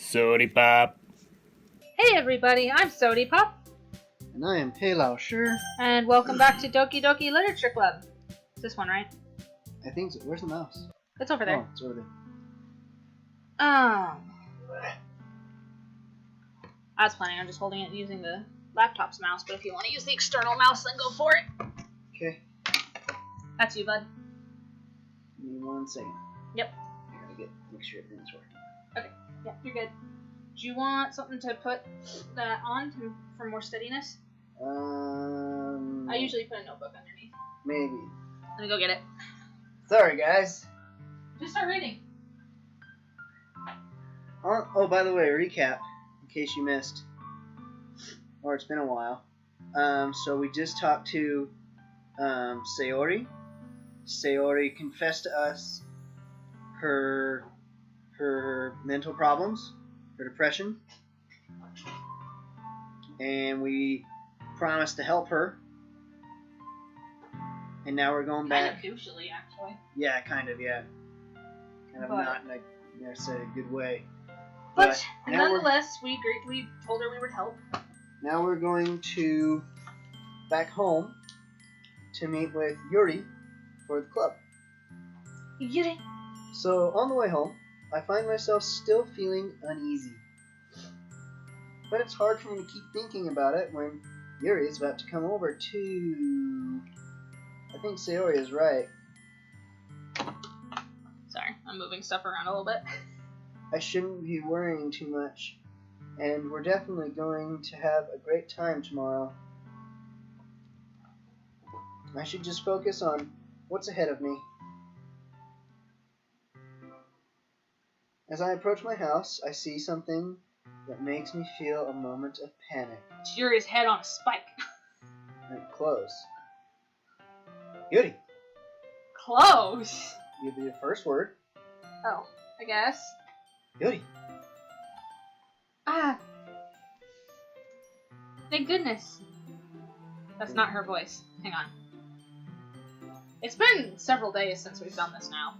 soDpop. Hey everybody, I'm soDpop, And I am Pei Lao Shi. and welcome back to Doki Doki Literature Club. It's this one, right? I think so. Where's the mouse? It's over there. Oh, it's over there. I was planning on just holding it using the laptop's mouse, but if you want to use the external mouse, then go for it. Okay. That's you, bud. Give me 1 second. Yep. I gotta make sure everything's working. Okay, yeah, you're good. Do you want something to put that on for more steadiness? I usually put a notebook underneath. Maybe. Let me go get it. Sorry, guys. Just start reading. Oh, by the way, recap, in case you missed, or it's been a while. So we just talked to Sayori. Sayori confessed to us her mental problems, her depression, and we promised to help her. And now we're going back. Kind of douchily, actually. Yeah, kind of, yeah. Kind of But- not in a necessarily good way. But now nonetheless, we agreed. We told her we would help. Now we're going to back home to meet with Yuri for the club. Yuri. So on the way home, I find myself still feeling uneasy. But it's hard for me to keep thinking about it when Yuri is about to come over too. I think Sayori is right. Sorry, I'm moving stuff around a little bit. I shouldn't be worrying too much. And we're definitely going to have a great time tomorrow. I should just focus on what's ahead of me. As I approach my house, I see something that makes me feel a moment of panic. It's Yuri's head on a spike. And close. Yuri, Close. you'll be the first word. Oh, I guess. Yuri. Ah. Thank goodness. That's not her voice. Hang on. It's been several days since we've done this now.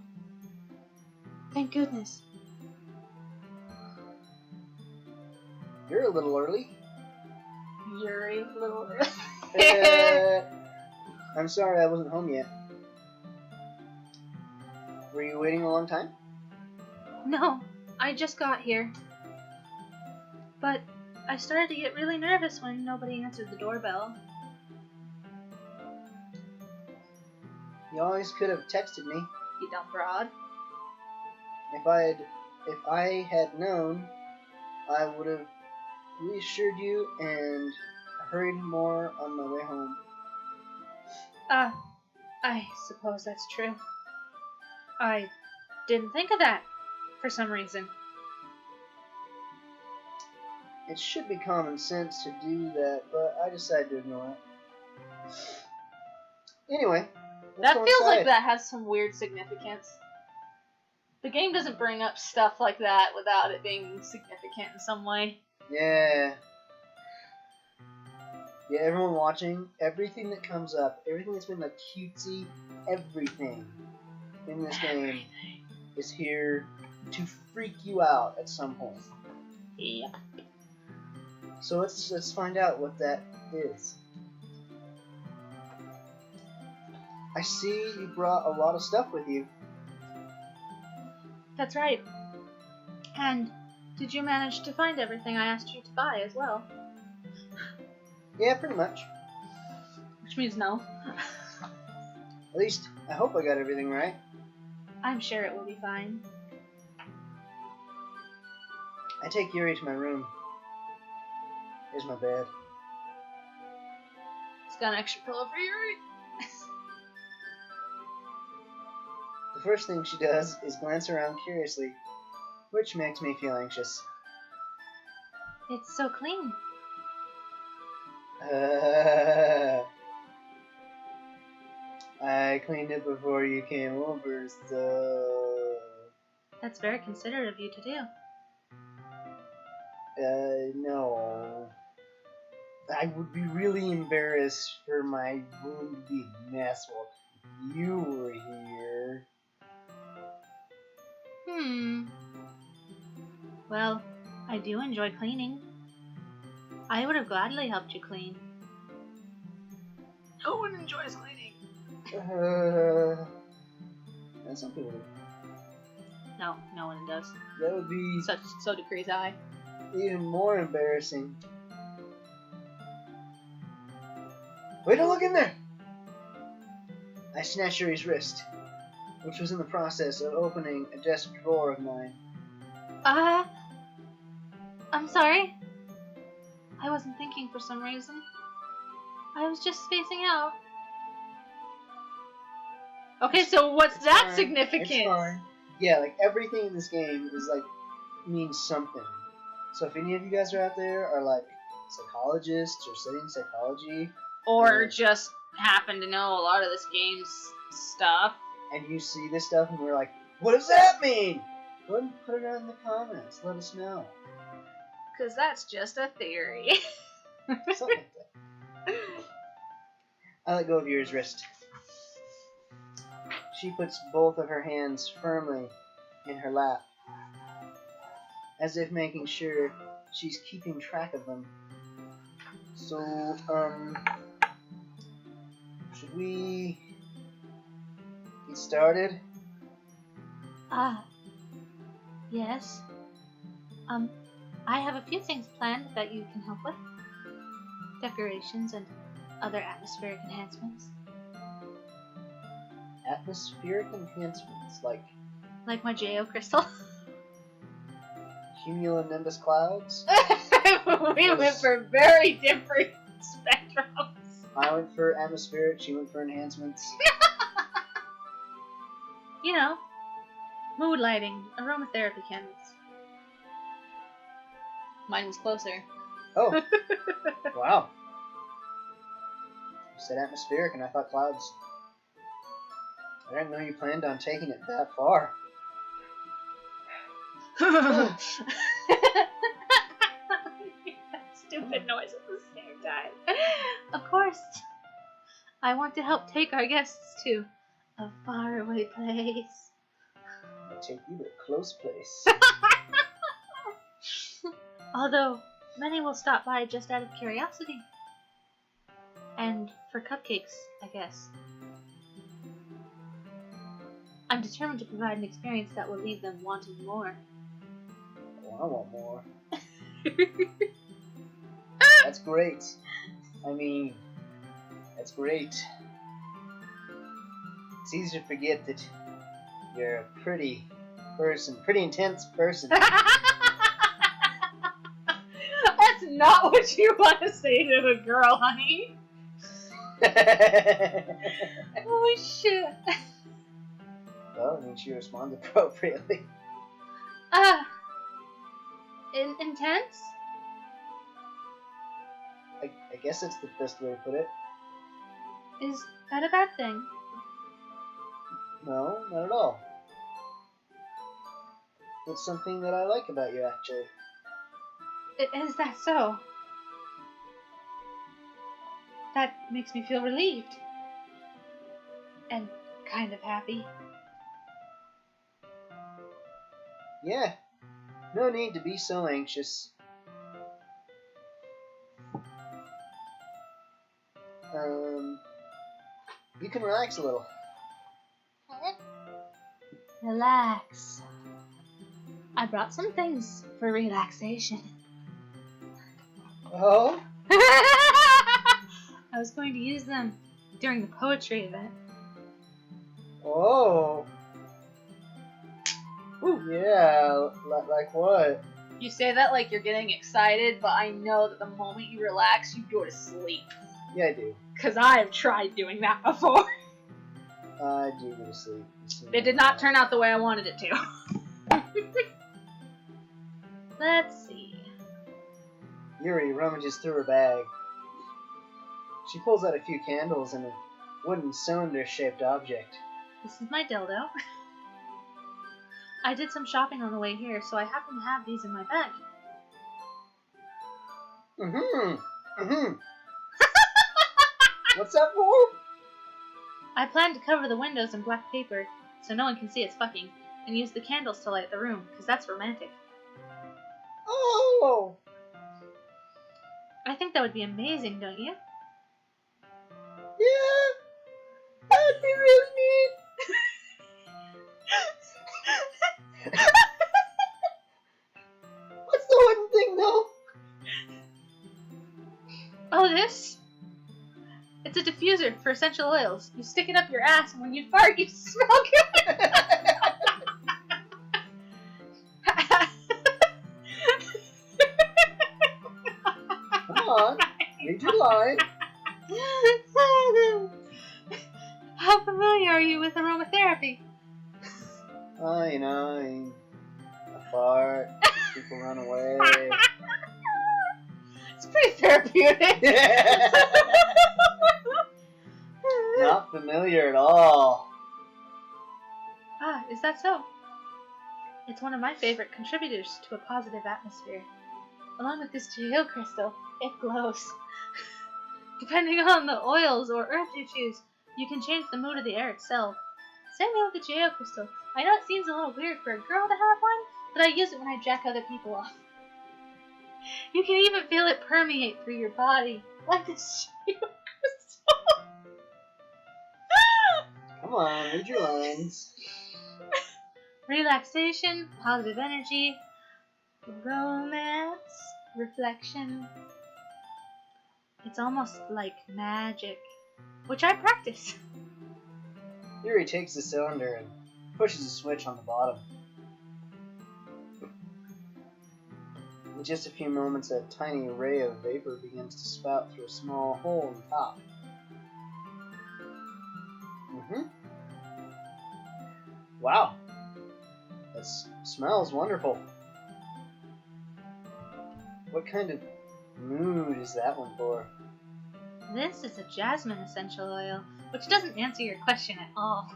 Thank goodness. You're a little early. Yuri, little. I'm sorry I wasn't home yet. Were you waiting a long time? No, I just got here. But I started to get really nervous when nobody answered the doorbell. You always could have texted me. You dumb broad. If I had known, I would have reassured you and hurried more on my way home. I suppose that's true. I didn't think of that for some reason. It should be common sense to do that, but I decided to ignore it. Anyway, let's That go feels like inside. that has some weird significance. The game doesn't bring up stuff like that without it being significant in some way. Yeah. Yeah, everyone watching, everything that comes up, everything that's been like cutesy, everything in this game is here to freak you out at some point. Yep. So let's find out what that is. I see you brought a lot of stuff with you. That's right. And did you manage to find everything I asked you to buy as well? Yeah, pretty much. Which means no. At least, I hope I got everything right. I'm sure it will be fine. I take Yuri to my room. Here's my bed. It's got an extra pillow for Yuri. The first thing she does is glance around curiously, which makes me feel anxious. It's so clean. I cleaned it before you came over, so... That's very considerate of you to do. No. I would be really embarrassed for my room to be a mess while you were here. Well, I do enjoy cleaning. I would have gladly helped you clean. No one enjoys cleaning. And some people do. No, no one does. That would be So decrees I. even more embarrassing. Wait, don't look in there! I snatched Yuri's wrist, which was in the process of opening a desk drawer of mine. I'm sorry. I wasn't thinking for some reason. I was just spacing out. Okay, so what's It's that fine. significance? It's fine. Yeah, like everything in this game is like means something. So if any of you guys are out there are like psychologists or studying psychology, Or just happen to know a lot of this game's stuff. and you see this stuff and we're like, what does that mean? Go ahead and put it in the comments. Let us know. Because that's just a theory. Something like that. I let go of Yuri's wrist. She puts both of her hands firmly in her lap, as if making sure she's keeping track of them. So, should we get started? Yes. I have a few things planned that you can help with. Decorations and other atmospheric enhancements. Atmospheric enhancements, like Like my Geo crystal. cumulonimbus clouds. We went for very different spectrums. I went for atmospheric, she went for enhancements. You know, mood lighting, aromatherapy candles. Mine was closer. Oh, wow. You said atmospheric and I thought clouds. I didn't know you planned on taking it that far. Stupid noise at the same time. Of course. I want to help take our guests to a faraway place. I'll take you to a close place. Although, many will stop by just out of curiosity. And for cupcakes, I guess. I'm determined to provide an experience that will leave them wanting more. Oh, I want more. That's great. I mean, that's great. It's easy to forget that you're a pretty person, pretty intense person. That's not what you want to say to a girl, honey. Holy shit. Well, I mean, she responds appropriately. Intense? I guess that's the best way to put it. Is that a bad thing? No, not at all. It's something that I like about you, actually. Is that so? That makes me feel relieved. And kind of happy. Yeah, no need to be so anxious. You can relax a little. Relax. I brought some things for relaxation. Oh? I was going to use them during the poetry event. Oh. Ooh, yeah, like what? You say that like you're getting excited, but I know that the moment you relax, you go to sleep. Yeah, I do. Because I've tried doing that before. I do go to sleep. It did not turn out the way I wanted it to. Let's see. Yuri rummages through her bag. She pulls out a few candles and a wooden cylinder-shaped object. This is my dildo. I did some shopping on the way here, so I happen to have these in my bag. What's that for? I plan to cover the windows in black paper, so no one can see us fucking, and use the candles to light the room, because that's romantic. Oh! I think that would be amazing, don't you? Yeah! That would be really neat! What's the one thing, though? Oh, this? It's a diffuser for essential oils. You stick it up your ass, and when you fart, you smell good. Come on, read your line. How familiar are you with aromatherapy? Oh, you know, I fart, people run away. It's pretty therapeutic. Not familiar at all. Ah, is that so? It's one of my favorite contributors to a positive atmosphere. Along with this geo crystal, it glows. Depending on the oils or herbs you choose, you can change the mood of the air itself. Same way with the geo crystal. I know it seems a little weird for a girl to have one, but I use it when I jack other people off. You can even feel it permeate through your body, like this geo crystal. Come on, read your lines. Relaxation, positive energy, romance, reflection. It's almost like magic, which I practice. Yuri takes the cylinder and pushes a switch on the bottom. In just a few moments, a tiny ray of vapor begins to spout through a small hole in the top. Wow, that smells wonderful. What kind of mood is that one for? This is a jasmine essential oil, which doesn't answer your question at all.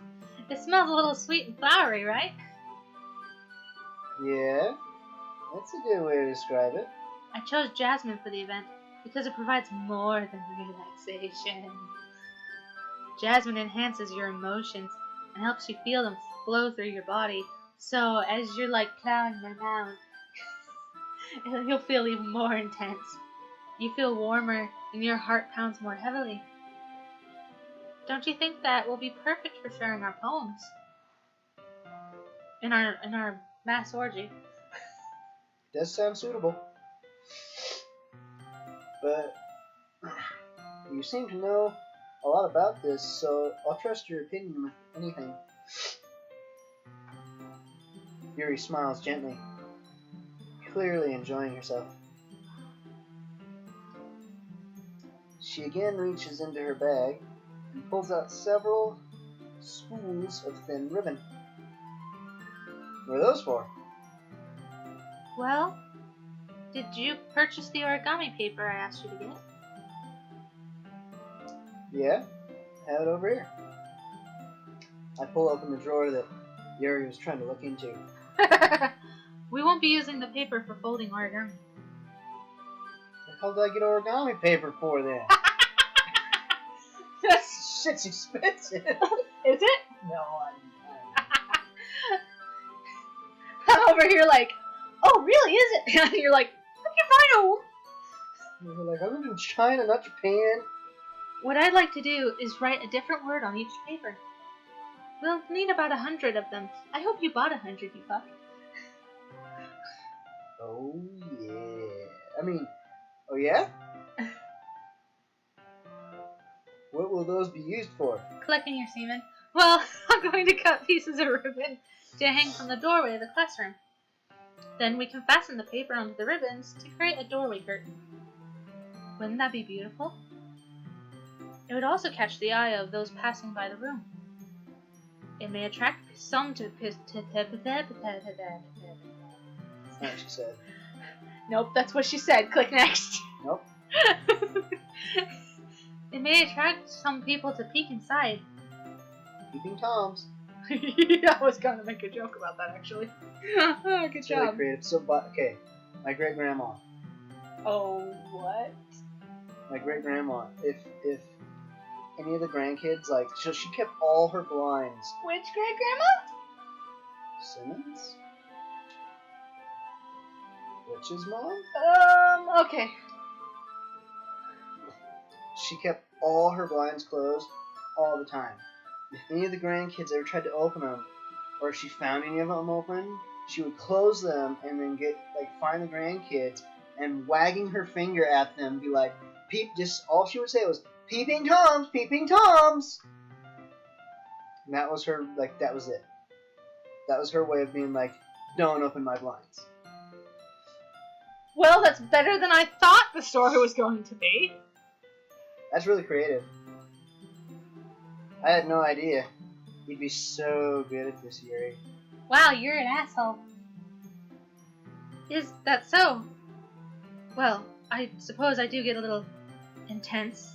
It smells a little sweet and flowery, right? Yeah, that's a good way to describe it. I chose jasmine for the event because it provides more than relaxation. Jasmine enhances your emotions and helps you feel them flow through your body. So as you're like plowing them out, you'll feel even more intense. You feel warmer and your heart pounds more heavily. Don't you think that will be perfect for sharing our poems? In our mass orgy. Does sound suitable. But you seem to know a lot about this, so I'll trust your opinion with anything. Yuri smiles gently, clearly enjoying herself. She again reaches into her bag and pulls out several spools of thin ribbon. What are those for? Well, did you purchase the origami paper I asked you to get? Yeah, have it over here. I pull open the drawer that Yuri was trying to look into. We won't be using the paper for folding origami. The hell did I get origami paper for then? That's Shit's expensive. Is it? No, I'm over here like, oh, really, is it? And you're like, okay, fine. You're like, I live in China, not Japan. What I'd like to do is write a different word on each paper. We'll need about 100 of them. I hope you bought 100, you fuck. Oh, yeah. I mean, oh, yeah? What will those be used for? Collecting your semen. Well, I'm going to cut pieces of ribbon to hang from the doorway of the classroom. Then we can fasten the paper onto the ribbons to create a doorway curtain. Wouldn't that be beautiful? It would also catch the eye of those passing by the room. It may attract some to... That's not what she said. Nope, that's what she said. Click next. Nope. It may attract some people to peek inside. Peeping Toms. I was going to make a joke about that, actually. Oh, good It's really job. creative. So, but, okay. My great-grandma. Oh, what? My great-grandma. If any of the grandkids, like, she kept all her blinds. Which great grandma? Simmons? witch's mom? Okay. She kept all her blinds closed all the time. If any of the grandkids ever tried to open them, or if she found any of them open, she would close them and then find the grandkids and wagging her finger at them, be like, "Peep!" Just all she would say was, "Peeping Toms, peeping Toms." And that was her. That was it. That was her way of being like, "Don't open my blinds." Well, that's better than I thought the story was going to be. That's really creative. I had no idea. You'd be so good at this, Yuri. Wow, you're an asshole. Is that so? Well, I suppose I do get a little intense,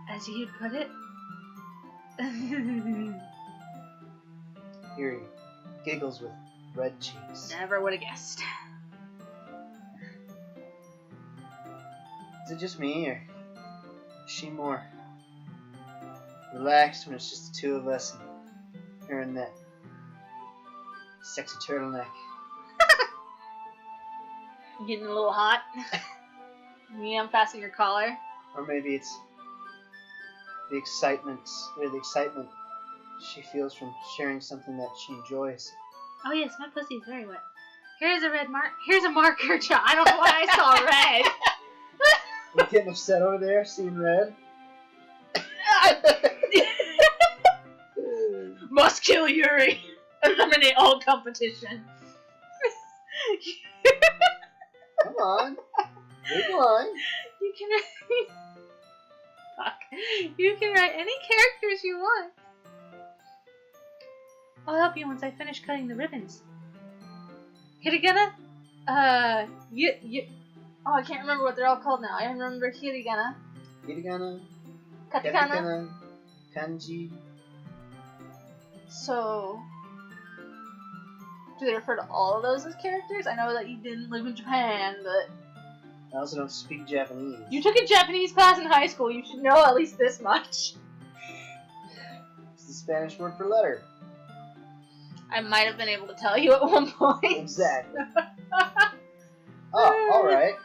as you'd put it. Yuri giggles with red cheeks. Never would have guessed. Is it just me, or is she more relaxed when it's just the two of us and her in that sexy turtleneck? Getting a little hot. You unfasten your collar. Or maybe it's the excitement she feels from sharing something that she enjoys. Oh yes, my pussy is very wet. Here's a red mark. Here's a marker. I don't know why I saw red. You getting upset over there, seeing red? Must kill Yuri. Eliminate all competition. Come on. Big line. You can write... Fuck. You can write any characters you want. I'll help you once I finish cutting the ribbons. Hiragana? Oh, I can't remember what they're all called now. I remember hiragana. Hiragana. Katakana. Kanji. So, do they refer to all of those as characters? I know that you didn't live in Japan, but... I also don't speak Japanese. You took a Japanese class in high school. You should know at least this much. It's the Spanish word for letter. I might have been able to tell you at one point. Exactly. Oh, alright.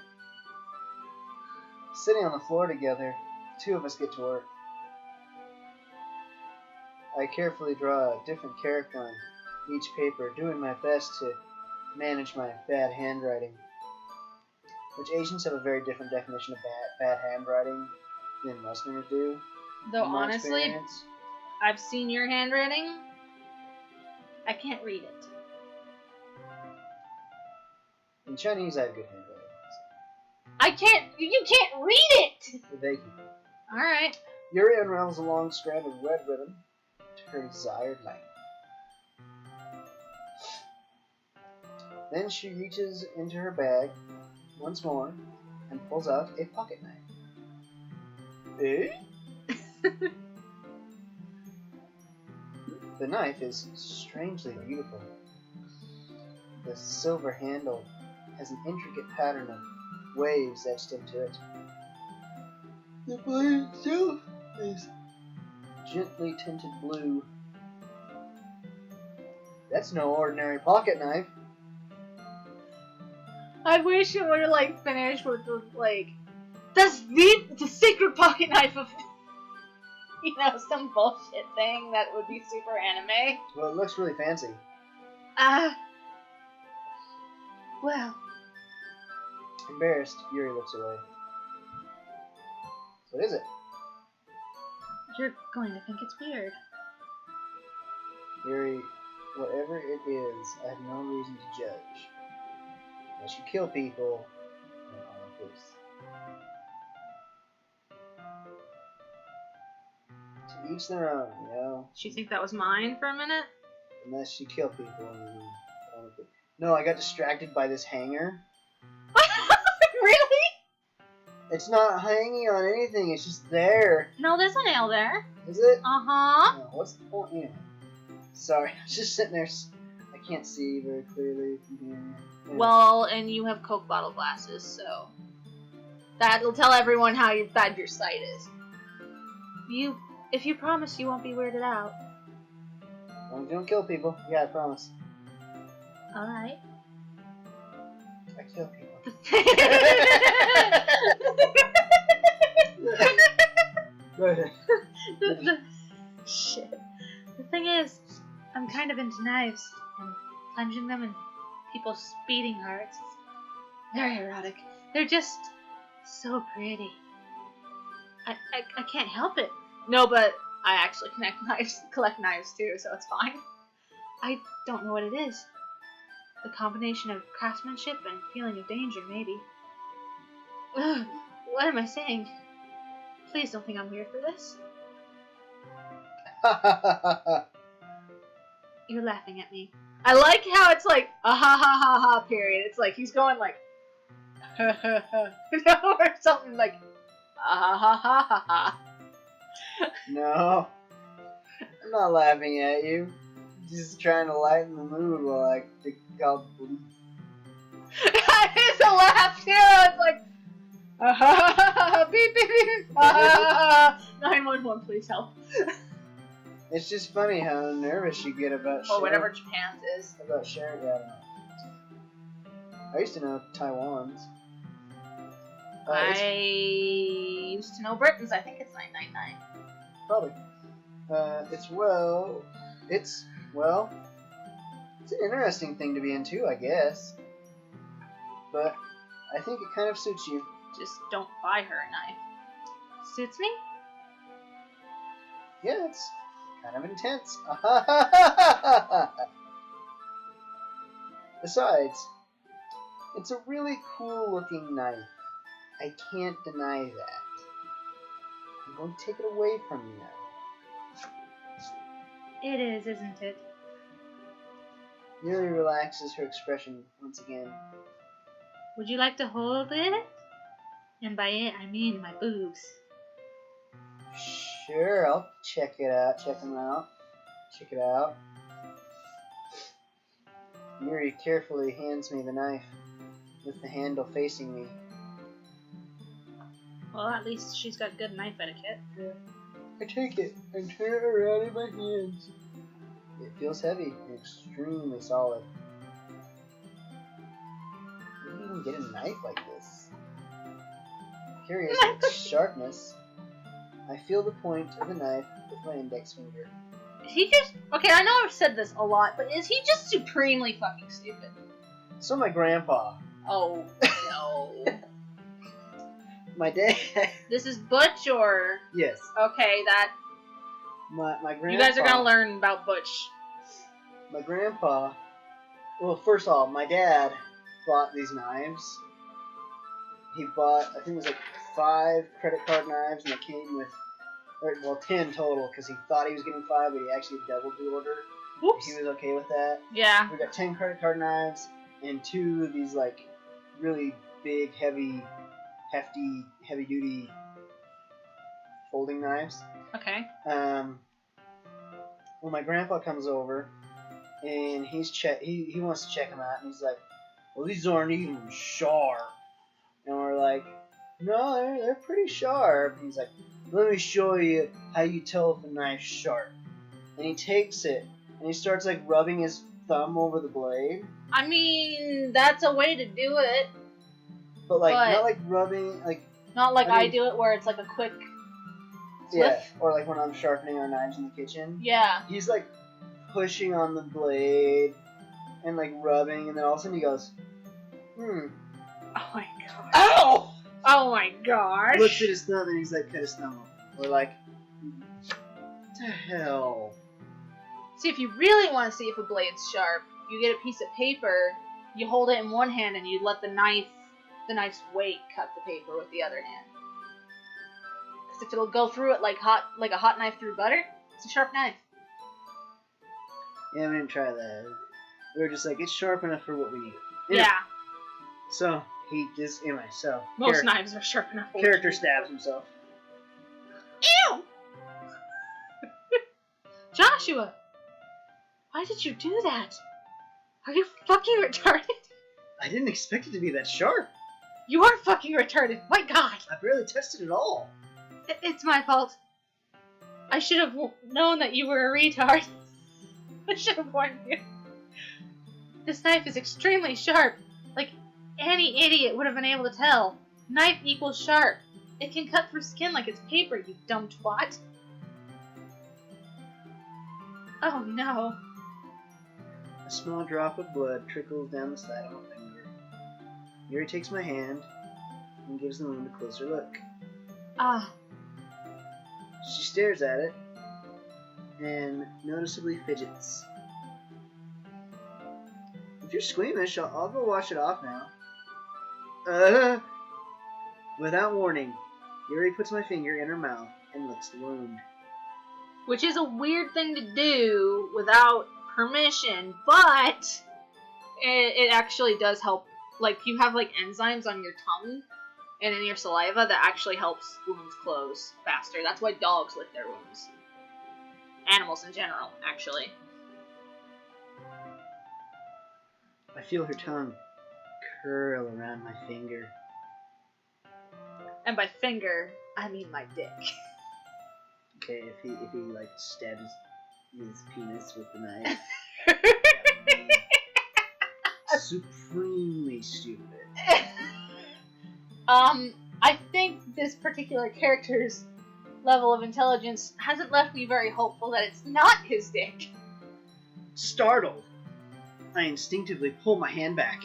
Sitting on the floor together, the two of us get to work. I carefully draw a different character on each paper, doing my best to manage my bad handwriting. Which Asians have a very different definition of bad handwriting than Westerners do. Though in my honestly, experience. I've seen your handwriting. I can't read it. In Chinese, I have good handwriting. I can't. You can't read it. Thank you. All right. Yuri unravels a long strand of red ribbon to her desired length. Then she reaches into her bag once more and pulls out a pocket knife. Eh? The knife is strangely beautiful. The silver handle has an intricate pattern of waves etched into it. The blade itself is gently tinted blue. That's no ordinary pocket knife. I wish it would have finished with that's the secret pocket knife of some bullshit thing that would be super anime. Well, it looks really fancy. Well. Embarrassed, Yuri looks away. What is it? You're going to think it's weird. Yuri, whatever it is, I have no reason to judge. Unless you kill people, then call the police. To each their own, you know? Did you think that was mine for a minute? Unless you kill people, then call the police. No, I got distracted by this hanger. Really? It's not hanging on anything, it's just there. No, there's a nail there. Is it? Uh-huh. No, what's the point? Anyway. Sorry, I was just sitting there. I can't see very clearly from here. Yeah. Well, and you have Coke bottle glasses, so that'll tell everyone how bad your sight is. If you promise you won't be weirded out. Well, don't kill people. Yeah, I promise. Alright. I kill people. Go ahead. Shit. The thing is, I'm kind of into knives and plunging them in people's beating hearts. It's very erotic. They're just so pretty. I can't help it. No, but I actually collect knives too, so it's fine. I don't know what it is. The combination of craftsmanship and feeling of danger, maybe. Ugh, what am I saying? Please don't think I'm weird for this. You're laughing at me. I like how it's like a ha ha ha ha period. It's like he's going like or something like ha ha ha ha ha. No, I'm not laughing at you. Just trying to lighten the mood while I think I'll bleed. It's a laugh too. It's like beep beep beep. 911, please help. It's just funny how nervous you get about Or whatever Japan's is. About sharing that. I used to know Taiwan's. I used to know Britain's. I think it's 999. Probably. It's an interesting thing to be into, I guess. But I think it kind of suits you. Just don't buy her a knife. Suits me? Yeah, it's kind of intense. Besides, it's a really cool looking knife. I can't deny that. I'm going to take it away from you now. It is, isn't it? Yuri relaxes her expression once again. Would you like to hold it? And by it, I mean my boobs. Sure, I'll check it out. Check them out. Check it out. Yuri carefully hands me the knife, with the handle facing me. Well, at least she's got good knife etiquette. Yeah. I take it and turn it around in my hands. It feels heavy and extremely solid. Where do you even get a knife like this? Curious at its sharpness, I feel the point of the knife with my index finger. Is he just... Okay, I know I've said this a lot, but is he just supremely fucking stupid? So my grandpa. Oh, no. My dad. This is Butch or... Yes. Okay, that... My grandpa. You guys are gonna learn about Butch. My grandpa. Well, first of all, my dad bought these knives. He bought, I think it was like 5 credit card knives, and they came with, 10 total, because he thought he was getting 5, but he actually doubled the order. Whoops. He was okay with that. Yeah. We got 10 credit card knives, and 2 of these, like, really big, hefty, heavy-duty folding knives. Okay. Well, my grandpa comes over, and he wants to check them out, and he's like, well, these aren't even sharp. And we're like, no, they're pretty sharp. And he's like, let me show you how you tell if a knife's sharp. And he takes it, and he starts like rubbing his thumb over the blade. I mean, that's a way to do it. But not like rubbing, like... Not like I do it where it's like a quick... Yeah, or like when I'm sharpening our knives in the kitchen. Yeah. He's like pushing on the blade and like rubbing, and then all of a sudden he goes, Oh my god. Ow! Oh my gosh. Looks at his thumb and he's like, cut his thumb off. We're like, what the hell? See, if you really want to see if a blade's sharp, you get a piece of paper, you hold it in one hand, and you let the knife's weight cut the paper with the other hand. Because if it'll go through it like a hot knife through butter, it's a sharp knife. Yeah, we didn't try that. We were just like, it's sharp enough for what we need. Yeah. So, so... Most knives are sharp enough. Character stabs himself. Ew! Joshua! Why did you do that? Are you fucking retarded? I didn't expect it to be that sharp. You are fucking retarded. My god. I barely tested it all. It's my fault. I should have known that you were a retard. I should have warned you. This knife is extremely sharp. Like, Any idiot would have been able to tell. Knife equals sharp. It can cut through skin like it's paper, you dumb twat. Oh no. A small drop of blood trickles down the side of my finger. Yuri takes my hand and gives the wound a closer look. Ah. She stares at it and noticeably fidgets. If you're squeamish, I'll go wash it off now. Without warning, Yuri puts my finger in her mouth and licks the wound. Which is a weird thing to do without permission, but it actually does help. Like, you have, like, enzymes on your tongue and in your saliva that actually helps wounds close faster. That's why dogs lick their wounds. Animals in general, actually. I feel her tongue curl around my finger. And by finger, I mean my dick. Okay, if he like stabs his penis with the knife. Supremely stupid. I think this particular character's level of intelligence hasn't left me very hopeful that it's not his dick. Startled, I instinctively pull my hand back.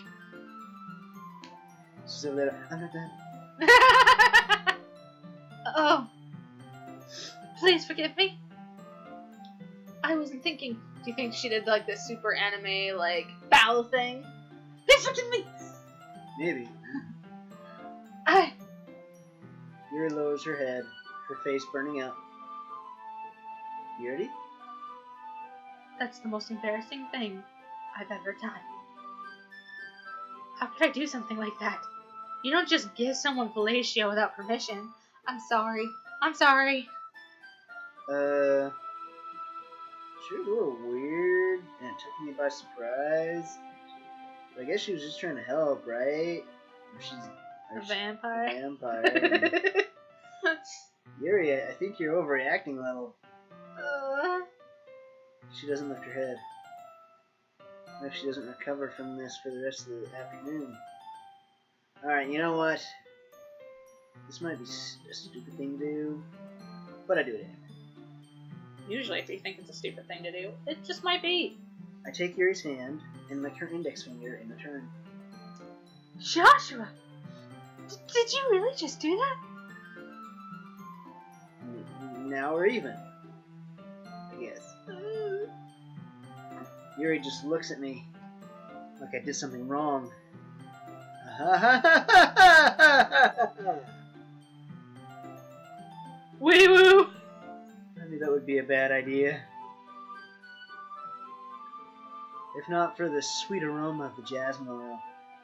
So that I'm not done. Oh. Please forgive me. I wasn't thinking. Do you think she did like this super anime like bow thing? Please forgive me. Maybe. I. Yuri lowers her head, her face burning out. Yuri? That's the most embarrassing thing I've ever done. How could I do something like that? You don't just give someone fellatio without permission. I'm sorry. I'm sorry. She was a little weird, and it took me by surprise. But I guess she was just trying to help, right? She's a vampire. A vampire. Yuri, I think you're overreacting a little. She doesn't lift her head. What if she doesn't recover from this for the rest of the afternoon? Alright, you know what? This might be a stupid thing to do, but I do it anyway. Usually if you think it's a stupid thing to do, it just might be. I take Yuri's hand and lick her index finger in return. Joshua! Did you really just do that? Now we're even. I guess. Yuri just looks at me like I did something wrong. Wee woo! I knew that would be a bad idea. If not for the sweet aroma of the jasmine oil,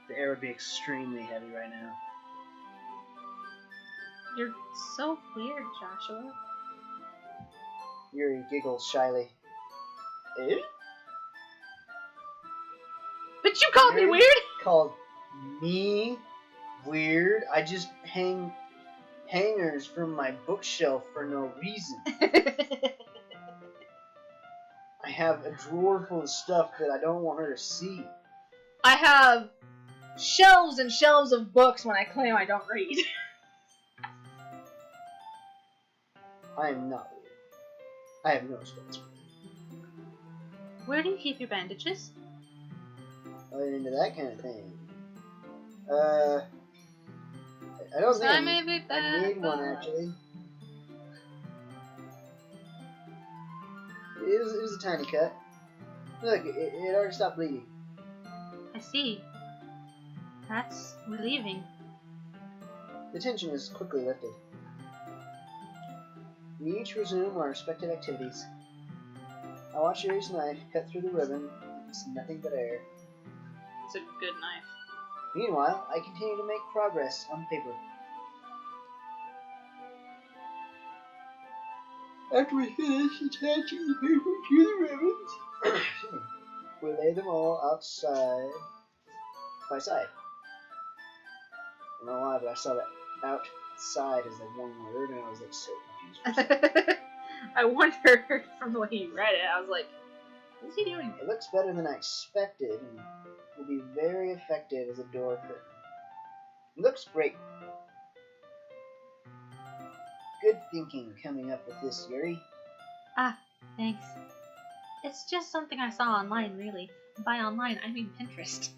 the air would be extremely heavy right now. You're so weird, Joshua. Yuri giggles shyly. Eh? But you called me weird? Called me weird? I just hang hangers from my bookshelf for no reason. I have a drawer full of stuff that I don't want her to see. I have shelves and shelves of books when I claim I don't read. I am not weird. I have no responsibility. Where do you keep your bandages? I'm into that kind of thing. I don't think I made one actually. It was a tiny cut. Look, it already stopped bleeding. I see. That's relieving. The tension is quickly lifted. We each resume our respective activities. I watch Yuri's knife cut through the ribbon like it's nothing but air. It's a good knife. Meanwhile, I continue to make progress on paper. After we finish attaching the paper to the ribbons, we lay them all outside by side. I don't know why, but I saw that outside as like one word, and I was like so confused. I wondered from the way you read it. I was like, what's he doing? It looks better than I expected, and will be very effective as a door curtain. Looks great. Good thinking coming up with this, Yuri. Ah, thanks. It's just something I saw online, really. And by online, I mean Pinterest.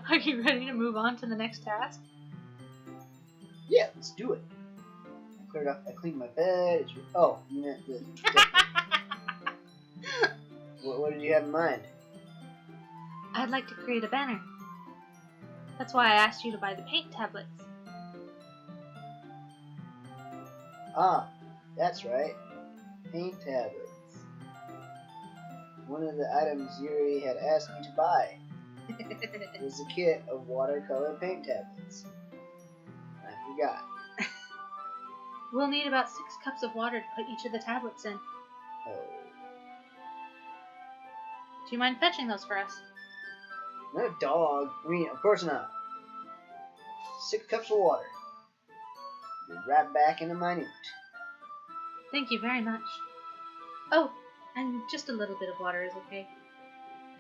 Are you ready to move on to the next task? Yeah, let's do it. I cleaned my bed. Oh, you meant the... What did you have in mind? I'd like to create a banner. That's why I asked you to buy the paint tablets. Ah, that's right. Paint tablets. One of the items Yuri had asked me to buy was a kit of watercolor paint tablets. I forgot. We'll need about 6 cups of water to put each of the tablets in. Oh. Do you mind fetching those for us? Not a dog. I mean, of course not. 6 cups of water. Be right back in a minute. Thank you very much. Oh, and just a little bit of water is okay.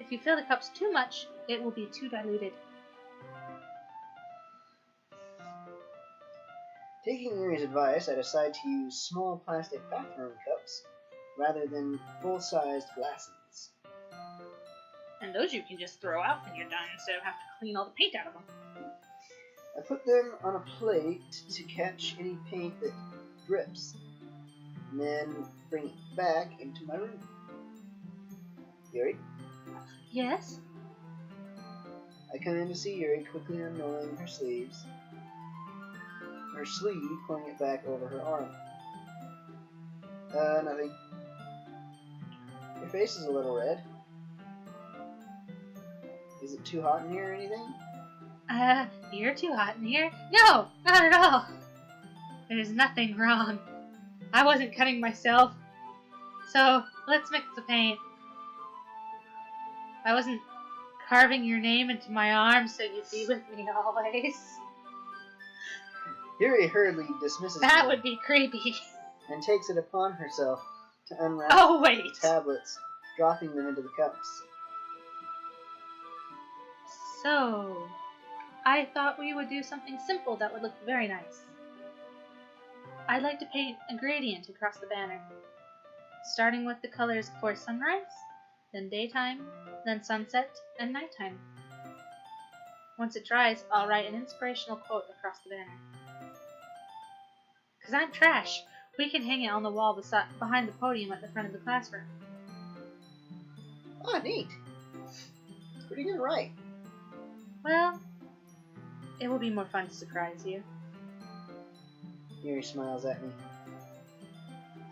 If you fill the cups too much, it will be too diluted. Taking Yuri's advice, I decided to use small plastic bathroom cups rather than full-sized glasses. And those you can just throw out when you're done instead of having to clean all the paint out of them. I put them on a plate to catch any paint that drips, and then bring it back into my room. Yuri? Yes? I come in to see Yuri quickly unrolling her sleeves. Her sleeve, pulling it back over her arm. Nothing. Your face is a little red. Is it too hot in here or anything? You're too hot in here. No, not at all. There's nothing wrong. I wasn't cutting myself. So, let's mix the paint. I wasn't carving your name into my arm so you'd be with me always. Yuri hurriedly dismisses That me would be creepy. and takes it upon herself to unwrap Oh, wait. the tablets, dropping them into the cups. So, I thought we would do something simple that would look very nice. I'd like to paint a gradient across the banner, starting with the colors for sunrise, then daytime, then sunset, and nighttime. Once it dries, I'll write an inspirational quote across the banner. 'Cause I'm trash. We can hang it on the wall behind the podium at the front of the classroom. Oh, neat. Pretty good, right? Well, it will be more fun to surprise you. Yuri smiles at me.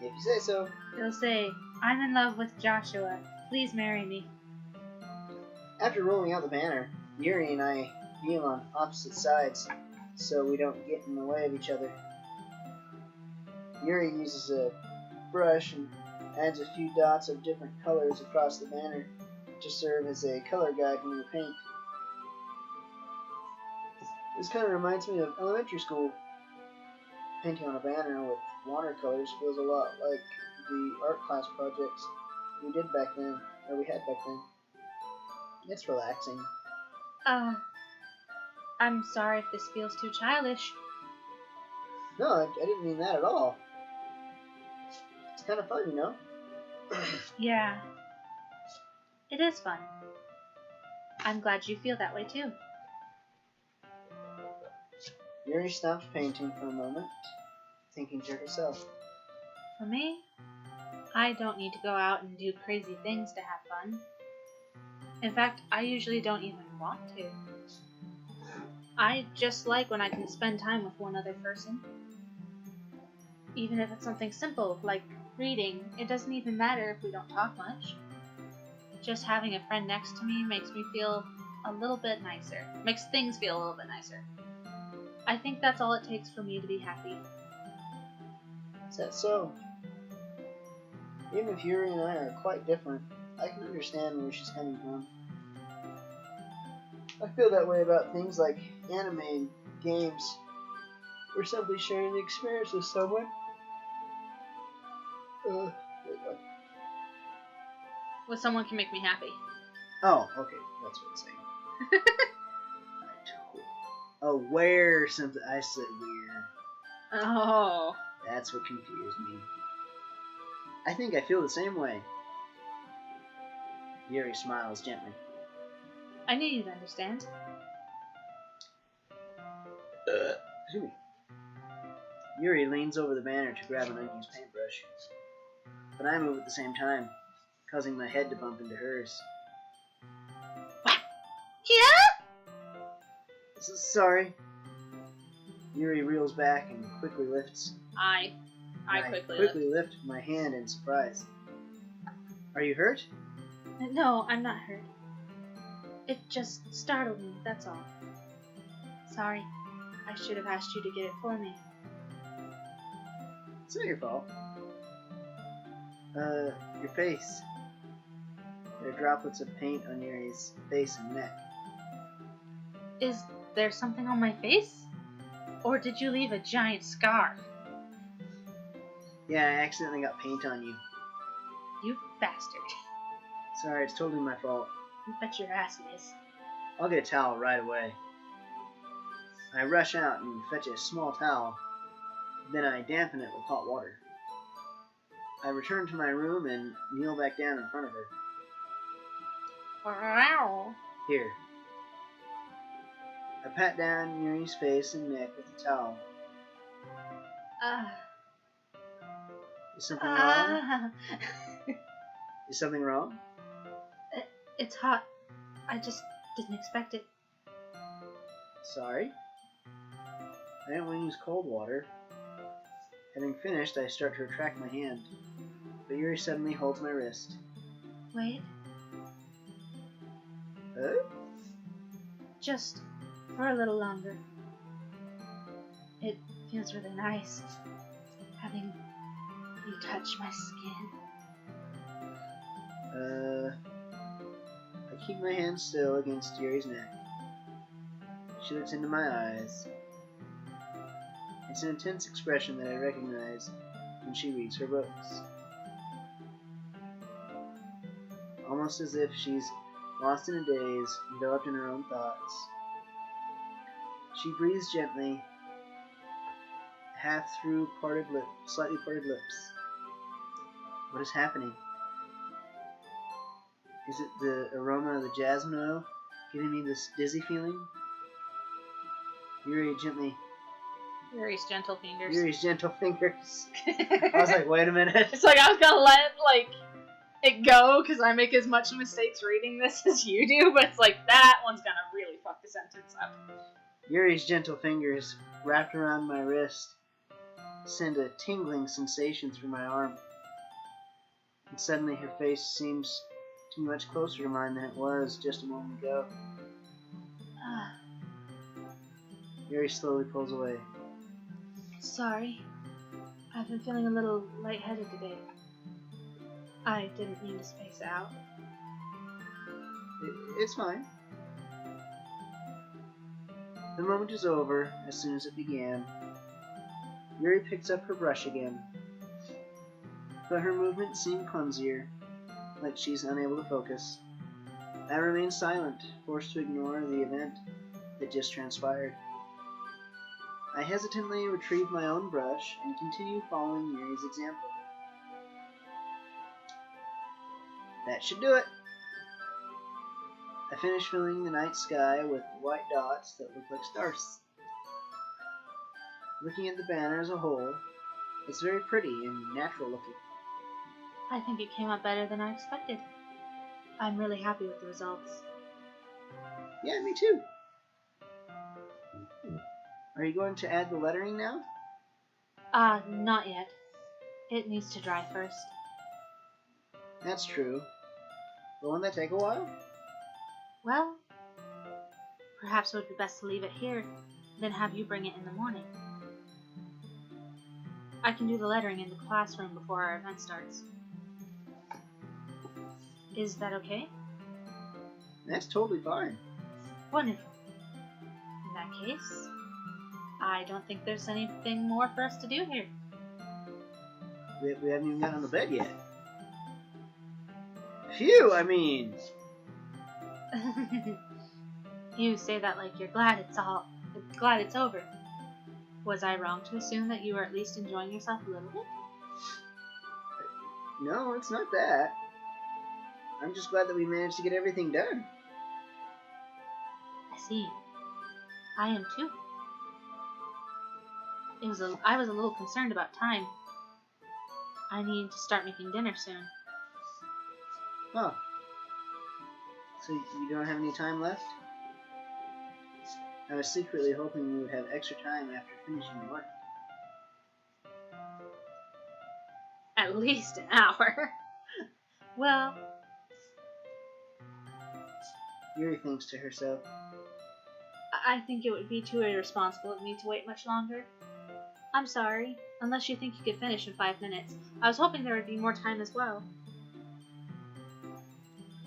If you say so. It'll say, I'm in love with Joshua. Please marry me. After rolling out the banner, Yuri and I kneel on opposite sides so we don't get in the way of each other. Yuri uses a brush and adds a few dots of different colors across the banner to serve as a color guide when we paint. This kind of reminds me of elementary school. Painting on a banner with watercolors feels a lot like the art class projects we had back then. It's relaxing. I'm sorry if this feels too childish. No, I didn't mean that at all. It's kind of fun, you know? Yeah. It is fun. I'm glad you feel that way too. Yuri stops painting for a moment, thinking to herself. For me, I don't need to go out and do crazy things to have fun. In fact, I usually don't even want to. I just like when I can spend time with one other person. Even if it's something simple, like reading, it doesn't even matter if we don't talk much. Just having a friend next to me makes me feel a little bit nicer. Makes things feel a little bit nicer. I think that's all it takes for me to be happy. Is that so? Even if Yuri and I are quite different, I can understand where she's coming from. I feel that way about things like anime and games. We're simply sharing the experience with someone. With someone can make me happy. Oh, okay, that's what it's saying. Oh, where something. I said where. Oh. That's what confused me. I think I feel the same way. Yuri smiles gently. I knew you'd understand. Excuse me. Yuri leans over the banner to grab an unused paintbrush. But I move at the same time, causing my head to bump into hers. What? Yeah? Sorry. Yuri reels back and quickly lifts. I quickly lift my hand in surprise. Are you hurt? No, I'm not hurt. It just startled me, that's all. Sorry. I should have asked you to get it for me. It's not your fault. Your face. There are droplets of paint on Yuri's face and neck. Is there something on my face? Or did you leave a giant scar? Yeah, I accidentally got paint on you. You bastard. Sorry, it's totally my fault. You bet your ass it is. I'll get a towel right away. I rush out and fetch a small towel. Then I dampen it with hot water. I return to my room and kneel back down in front of her. Wow. Here. I pat down Yuri's face and neck with the towel. Is something wrong? Is something wrong? It's hot. I just didn't expect it. Sorry. I didn't want to use cold water. Having finished, I start to retract my hand, but Yuri suddenly holds my wrist. Wait. Huh? Just for a little longer. It feels really nice having you touch my skin. I keep my hand still against Yuri's neck. She looks into my eyes. It's an intense expression that I recognize when she reads her books. Almost as if she's lost in a daze, enveloped in her own thoughts. She breathes gently, half through slightly parted lips. What is happening? Is it the aroma of the jasmine oil giving me this dizzy feeling? Yuri's gentle fingers. Yuri's gentle fingers. I was like, wait a minute. It's like I was gonna let it go because I make as much mistakes reading this as you do, but it's like that one's gonna really fuck the sentence up. Yuri's gentle fingers wrapped around my wrist send a tingling sensation through my arm. And suddenly her face seems to be much closer to mine than it was just a moment ago. Yuri slowly pulls away. Sorry. I've been feeling a little lightheaded today. I didn't mean to space out. It's fine. The moment is over as soon as it began. Yuri picks up her brush again, but her movements seem clumsier, like she's unable to focus. I remain silent, forced to ignore the event that just transpired. I hesitantly retrieve my own brush and continue following Yuri's example. That should do it. I finish filling the night sky with white dots that look like stars. Looking at the banner as a whole, it's very pretty and natural looking. I think it came out better than I expected. I'm really happy with the results. Yeah, me too. Are you going to add the lettering now? Not yet. It needs to dry first. That's true. But won't that take a while? Well, perhaps it would be best to leave it here, then have you bring it in the morning. I can do the lettering in the classroom before our event starts. Is that okay? That's totally fine. Wonderful. In that case, I don't think there's anything more for us to do here. We haven't even gotten on the bed yet. Phew, I mean... You say that like you're glad it's all glad it's over. Was I wrong to assume that you were at least enjoying yourself a little bit? No, it's not that. I'm just glad that we managed to get everything done. I see. I am too. I was a little concerned about time. I need to start making dinner soon. Oh. So you don't have any time left? I was secretly hoping you would have extra time after finishing your work. At least an hour. Well, Yuri thinks to herself. I think it would be too irresponsible of me to wait much longer. I'm sorry, unless you think you could finish in 5 minutes. I was hoping there would be more time as well.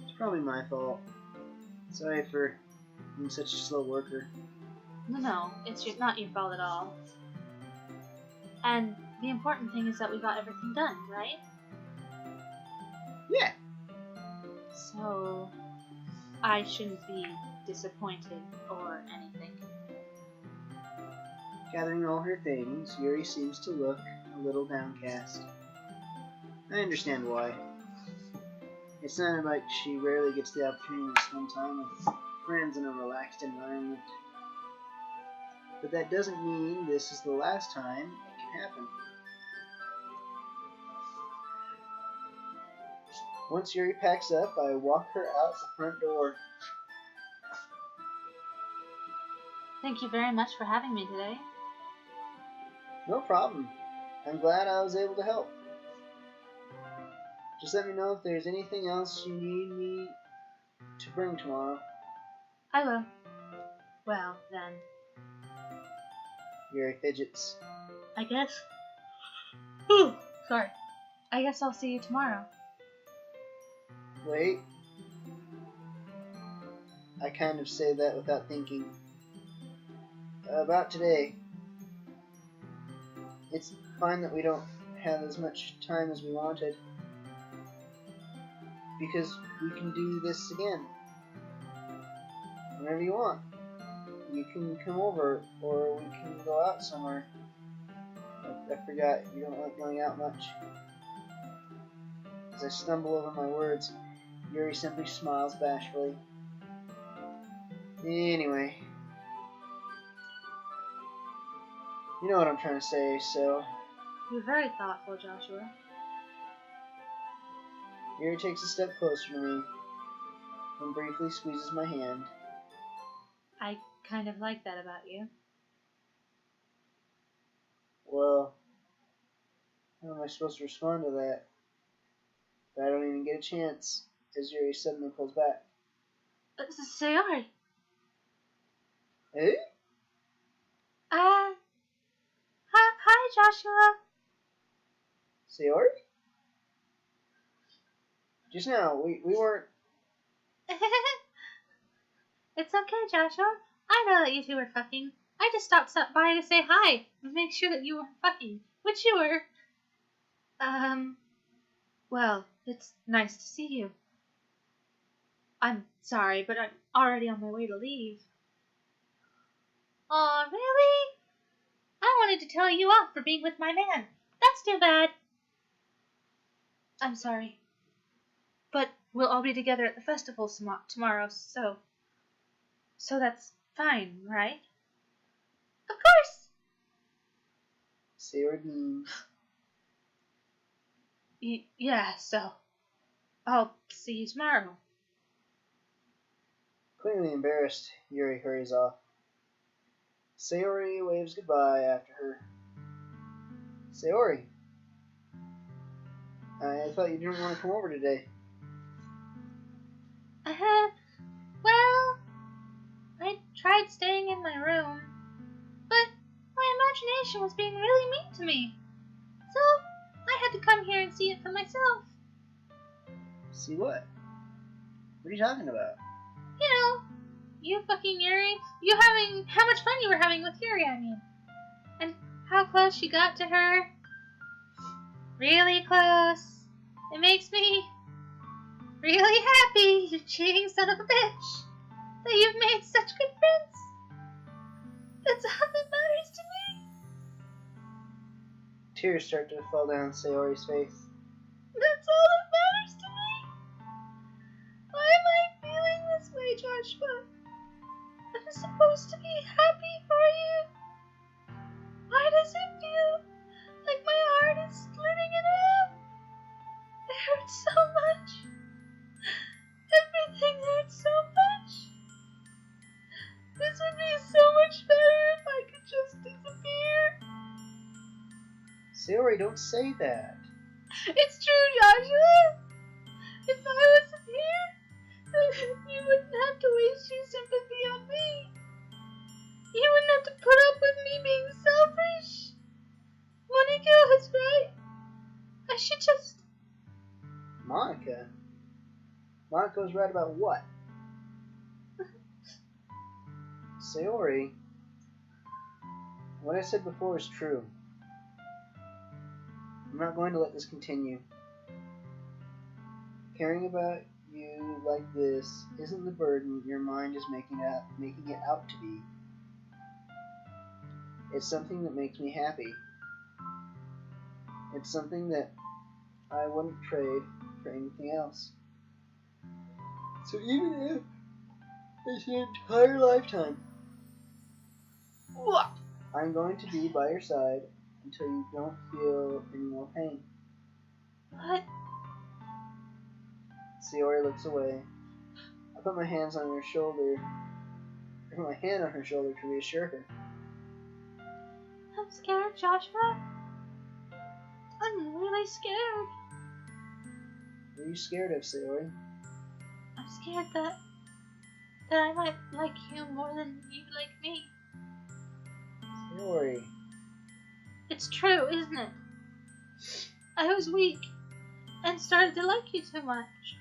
It's probably my fault. Sorry for being such a slow worker. No, it's not your fault at all. And the important thing is that we got everything done, right? Yeah. So, I shouldn't be disappointed or anything. Gathering all her things, Yuri seems to look a little downcast. I understand why. It sounded like she rarely gets the opportunity to spend time with friends in a relaxed environment. But that doesn't mean this is the last time it can happen. Once Yuri packs up, I walk her out the front door. Thank you very much for having me today. No problem. I'm glad I was able to help. Just let me know if there's anything else you need me to bring tomorrow. I will. Well, then. Yuri fidgets. I guess. Ooh, sorry. I guess I'll see you tomorrow. Wait. I kind of say that without thinking. About today. It's fine that we don't have as much time as we wanted. Because we can do this again. Whenever you want. You can come over, or we can go out somewhere. I forgot, you don't like going out much. As I stumble over my words, Yuri simply smiles bashfully. Anyway. You know what I'm trying to say, so... You're very thoughtful, Joshua. Yuri takes a step closer to me and briefly squeezes my hand. I kind of like that about you. Well, how am I supposed to respond to that? But I don't even get a chance, as Yuri suddenly pulls back. Sayori. Eh? Hi, Joshua. Sayori? Just now, we weren't... It's okay, Joshua. I know that you two were fucking. I just stopped by to say hi and make sure that you weren't fucking, which you were. Well, it's nice to see you. I'm sorry, but I'm already on my way to leave. Aw, really? I wanted to tell you off for being with my man. That's too bad. I'm sorry. But we'll all be together at the festival tomorrow, so that's fine, right? Of course! Sayori beams. Yeah, so I'll see you tomorrow. Clearly embarrassed, Yuri hurries off. Sayori waves goodbye after her. Sayori, I thought you didn't want to come over today. Well, I tried staying in my room, but my imagination was being really mean to me. So I had to come here and see it for myself. See what? What are you talking about? You know, you fucking Yuri. How much fun you were having with Yuri, I mean. And how close you got to her. Really close. It makes me really happy, you cheating son of a bitch, that you've made such good friends. Tears start to fall down Sayori's face. That's all that matters to me. Why am I feeling this way, Joshua? I'm supposed to be happy for you. Why does it feel like my heart is splitting in half? It hurts so much. Everything hurts so much. This would be so much better if I could just disappear. Sayori, don't say that. It's true, Joshua. If I wasn't here, you wouldn't have to waste your sympathy on me. You wouldn't have to put up with me being selfish. Monica was right. I should just... Monica? Monica was right about what? Sayori, what I said before is true. I'm not going to let this continue. Caring about you like this isn't the burden your mind is making it out to be. It's something that makes me happy. It's something that I wouldn't trade for anything else. So even if it's an entire lifetime, What? I'm going to be by your side until you don't feel any more pain. What? Sayori looks away. I put my hand on her shoulder to reassure her. I'm scared, Joshua. I'm really scared. What are you scared of, Sayori? I'm scared that I might like you more than you like me. Sayori. It's true, isn't it? I was weak and started to like you too much.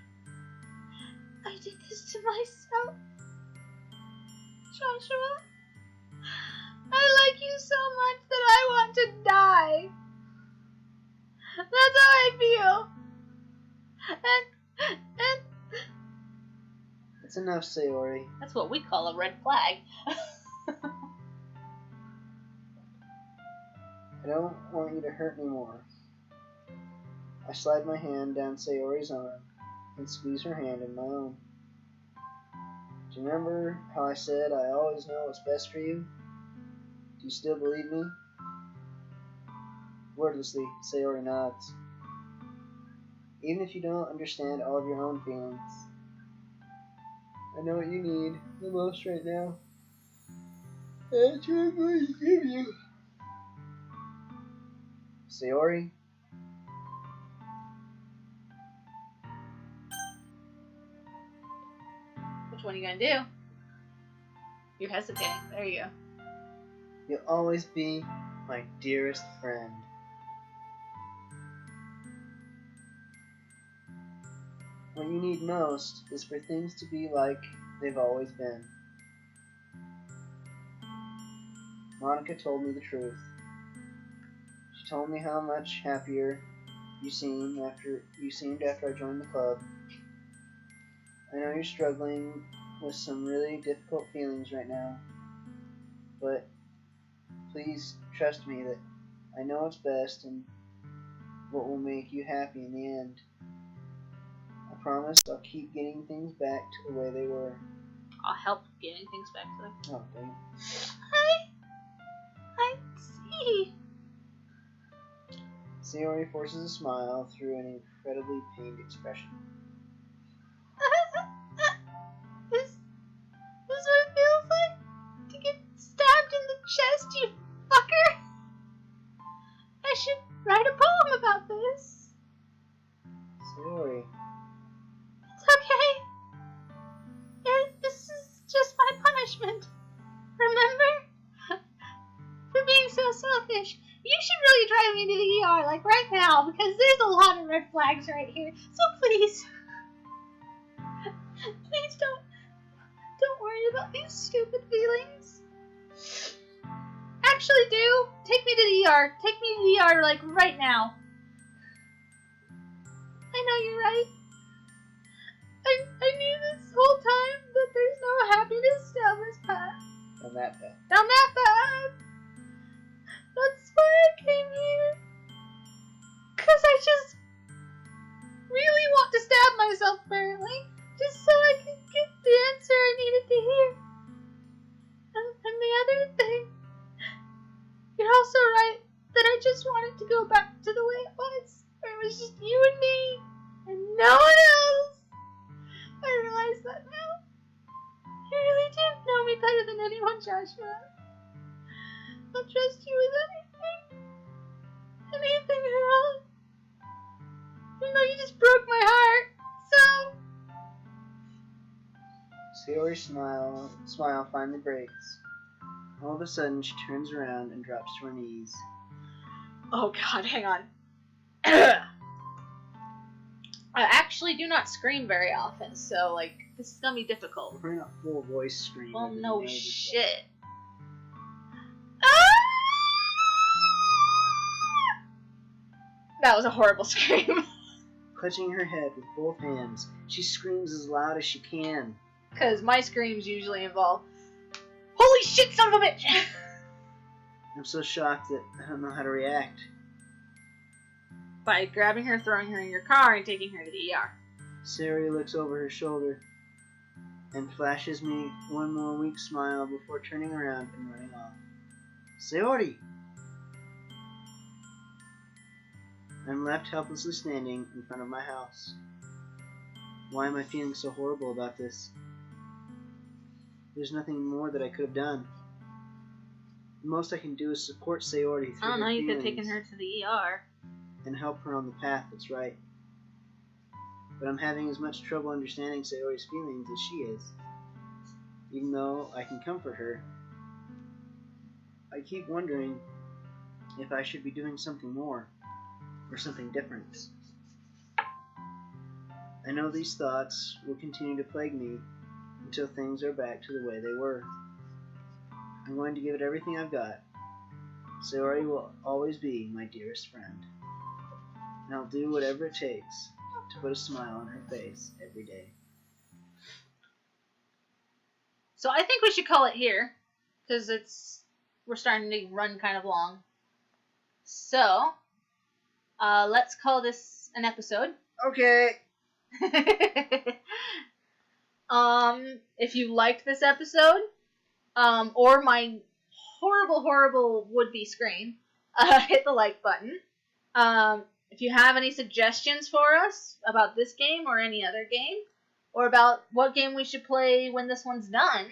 I did this to myself. Joshua, I like you so much that I want to die. That's how I feel. And It's enough, Sayori. that's what we call a red flag. I don't want you to hurt me more. I slide my hand down Sayori's arm and squeeze her hand in my own. Do you remember how I said I always know what's best for you? Do you still believe me? Wordlessly, Sayori nods. Even if you don't understand all of your own feelings, I know what you need the most right now. And that's what I'm going to give you. Sayori? Which one are you gonna do? You're hesitating. There you go. You'll always be my dearest friend. What you need most is for things to be like they've always been. Monica told me the truth. She told me how much happier you seemed after I joined the club. I know you're struggling with some really difficult feelings right now, but please trust me that I know what's best and what will make you happy in the end. I promise I'll keep getting things back to the way they were. I'll help getting things back to them. Oh, dang. I see. Sayori forces a smile through an incredibly pained expression. This is what it feels like to get stabbed in the chest, you fucker. I should write a poem about this. Sayori. It's okay. This is just my punishment. Remember? For being so selfish. You should really drive me to the ER, like right now, because there's a lot of red flags right here. So please. Please don't worry about these stupid feelings. Actually, do. Take me to the ER. Take me to the ER, like right now. I know you're right. I knew this whole time that there's no happiness down this path. On that path. Down that path. That's why I came here. to go back to the way it was, where it was just you and me, and no one else. I realize that now. You really do know me better than anyone, Joshua. I'll trust you with anything. Anything at all. Even though you just broke my heart. So... Sayori's smile finally breaks. All of a sudden, she turns around and drops to her knees. Oh god, hang on. I actually do not scream very often, so, like, this is gonna be difficult. We're putting a full voice scream. Well, no shit. That was a horrible scream. Clutching her head with both hands, she screams as loud as she can. Because my screams usually involve, holy shit, son of a bitch! I'm so shocked that I don't know how to react. By grabbing her, throwing her in your car, and taking her to the ER. Sayori looks over her shoulder and flashes me one more weak smile before turning around and running off. Sayori! I'm left helplessly standing in front of my house. Why am I feeling so horrible about this? There's nothing more that I could have done. The most I can do is support Sayori through I don't know, her you could have feelings taken her to the ER. and help her on the path that's right. But I'm having as much trouble understanding Sayori's feelings as she is. Even though I can comfort her, I keep wondering if I should be doing something more, or something different. I know these thoughts will continue to plague me until things are back to the way they were. I'm going to give it everything I've got. Sayori will always be my dearest friend. And I'll do whatever it takes to put a smile on her face every day. So I think we should call it here, because we're starting to run kind of long. So, let's call this an episode. Okay. If you liked this episode, or my horrible would-be scream, hit the like button. If you have any suggestions for us about this game or any other game, or about what game we should play when this one's done,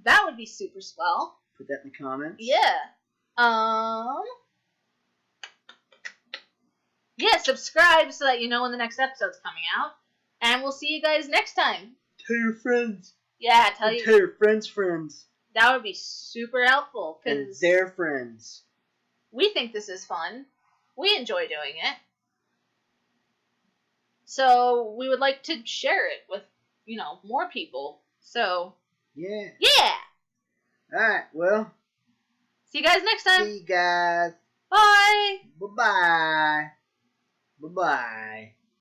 that would be super swell. Put that in the comments. Yeah. Yeah, subscribe so that you know when the next episode's coming out. And we'll see you guys next time. Tell your friends. Yeah, Tell your friends' friends. That would be super helpful. And their friends. We think this is fun. We enjoy doing it. So we would like to share it with, more people. So. Yeah. Yeah! Alright, well. See you guys next time. See you guys. Bye! Bye-bye. Bye-bye.